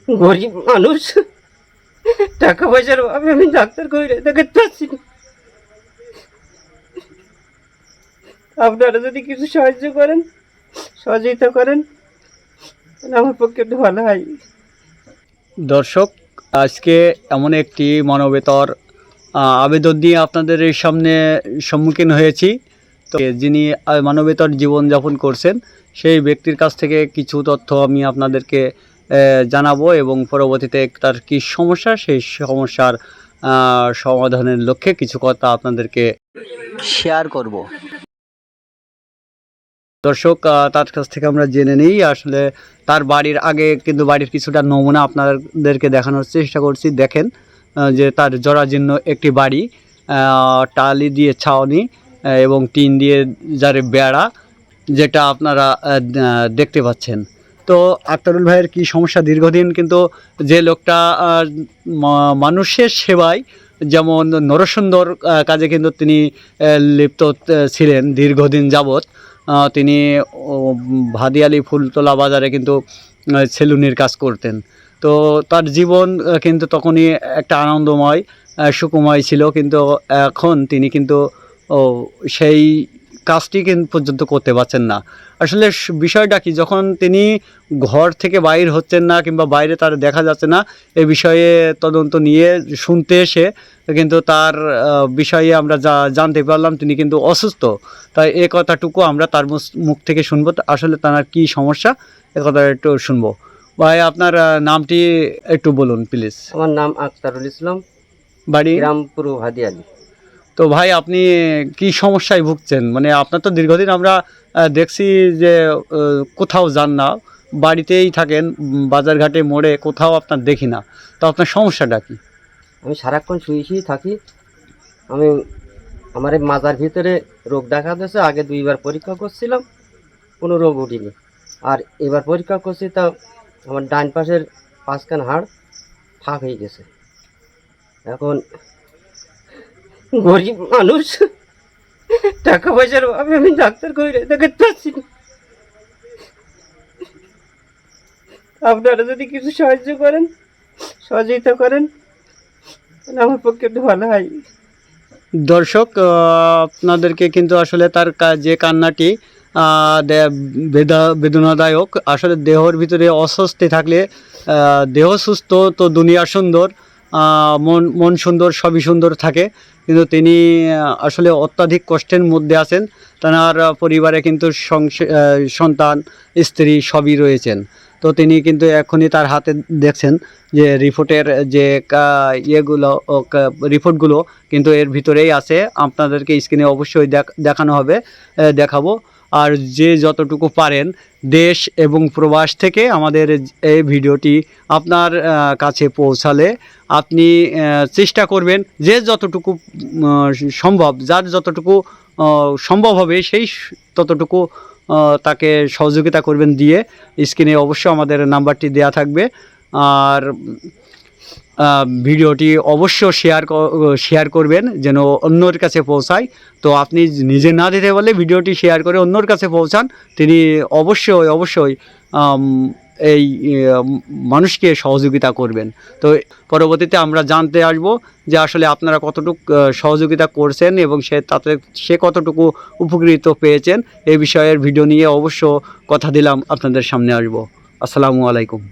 গরিব মানুষ, টাকা পয়সার অভাবে আমি ডাক্তার কইরে দেখাতে পারছি না। আপনারা যদি কিছু সাহায্য করেন, সহযোগিতা করেন, তাহলে আমার পক্ষে একটু ভালো হয়। দর্শক, আজকে এমন একটি মানবেতর আবেদন নিয়ে আপনাদের এই সামনে সম্মুখীন হয়েছি। তো যিনি মানবেতর জীবনযাপন করছেন সেই ব্যক্তির কাছ থেকে কিছু তথ্য আমি আপনাদেরকে জানাবো এবং পরবর্তীতে তার কী সমস্যা সেই সমস্যার সমাধানের লক্ষ্যে কিছু কথা আপনাদেরকে শেয়ার করব। দর্শক, তার কাছ থেকে আমরা জেনে নিই আসলে তার বাড়ির আগে কিন্তু বাড়ির কিছুটা নমুনা আপনাদেরকে দেখানোর চেষ্টা করছি। দেখেন যে তার জরাজীর্ণ একটি বাড়ি, টালি দিয়ে ছাউনি এবং টিন দিয়ে যারে বেড়া, যেটা আপনারা দেখতে পাচ্ছেন। তো আক্তারুল ভাইয়ের কি সমস্যা, দীর্ঘদিন কিন্তু যে লোকটা মানুষের সেবায় যেমন নরসুন্দর কাজে কিন্তু তিনি লিপ্ত ছিলেন দীর্ঘদিন যাবৎ। তিনি ভাদিয়ালি ফুলতলা বাজারে কিন্তু সেলুনের কাজ করতেন। তো তার জীবন কিন্তু তখনই একটা আনন্দময় সুখময় ছিল, কিন্তু এখন তিনি কিন্তু সেই কাজটি কিন্তু পর্যন্ত করতে পারছেন না। আসলে বিষয়টা কি, যখন তিনি ঘর থেকে বাইর হচ্ছেন না কিংবা বাইরে তার দেখা যাচ্ছে না, এ বিষয়ে তদন্ত নিয়ে শুনতে এসে কিন্তু তার বিষয়ে আমরা জানতে পারলাম তিনি কিন্তু অসুস্থ। তাই এ কথাটুকু আমরা তার মুখ থেকে শুনবো, আসলে তার কী সমস্যা এ কথা একটু শুনবো। ভাই, আপনার নামটি একটু বলুন প্লিজ। আমার নাম আক্তারুল ইসলাম, বাড়ি গ্রাম পূর্ব ভাদিয়ালি। তো ভাই, আপনি কি সমস্যায় ভুগছেন? মানে আপনার তো দীর্ঘদিন আমরা দেখছি যে কোথাও যান না, বাড়িতেই থাকেন, বাজারঘাটে মোড়ে কোথাও আপনার দেখি না। তো আপনার সমস্যাটা কি? আমি সারাক্ষণ শুয়েই থাকি। আমার এই মাজার ভিতরে রোগ দেখা দিয়েছে। আগে 2বার পরীক্ষা করছিলাম, কোনো রোগ উঠিনি। আর এবার পরীক্ষা করছি, তা আমার ডান পাশের 5খান হাড় ফাঁক হয়ে গেছে। এখন গরিব মানুষ, টাকা পয়সার অভাবে আমি ডাক্তার কইরে দেখাতে পারছি না। আপনারা যদি কিছু সাহায্য করেন, সহযোগিতা করেন, তাহলে আমার পক্ষে একটু ভালো হয়। দর্শক, আপনাদেরকে কিন্তু আসলে তার যে কান্নাটি বেদনাদায়ক। আসলে দেহর ভিতরে অস্বস্তি থাকলে দেহ সুস্থ তো দুনিয়া সুন্দর, মন সুন্দর, সবই সুন্দর থাকে। কিন্তু তিনি আসলে অত্যাধিক কষ্টের মধ্যে আছেন। তার পরিবারে কিন্তু সন্তান, স্ত্রী সবই রয়েছেন। তো তিনি কিন্তু এখনই তার হাতে দেখছেন যে রিপোর্টের যে রিপোর্টগুলো কিন্তু এর ভিতরেই আছে। আপনাদেরকে স্ক্রিনে অবশ্যই দেখানো হবে, দেখাবো। আর যে যতটুকু পারেন দেশ এবং প্রবাস থেকে আমাদের এই ভিডিওটি আপনার কাছে পৌঁছালে আপনি চেষ্টা করবেন যে যতটুকু সম্ভব, যার যতটুকু সম্ভব হবে সেই ততটুকু তাকে সহযোগিতা করবেন দিয়ে। স্ক্রিনে অবশ্যই আমাদের নাম্বারটি দেয়া থাকবে। আর ভিডিওটি অবশ্য শেয়ার করবেন যেন অন্যর কাছে পৌঁছায়। তো আপনি নিজে না দিতে পারলে ভিডিওটি শেয়ার করে অন্যর কাছে পৌঁছান, তিনি অবশ্যই এই মানুষকে সহযোগিতা করবেন। তো পরবর্তীতে আমরা জানতে আসব যে আসলে আপনারা কতটুকু সহযোগিতা করছেন এবং সে কতটুকু উপকৃত পেয়েছেন। এই বিষয়ের ভিডিও নিয়ে অবশ্য কথা দিলাম আপনাদের সামনে আসব। আসসালামু আলাইকুম।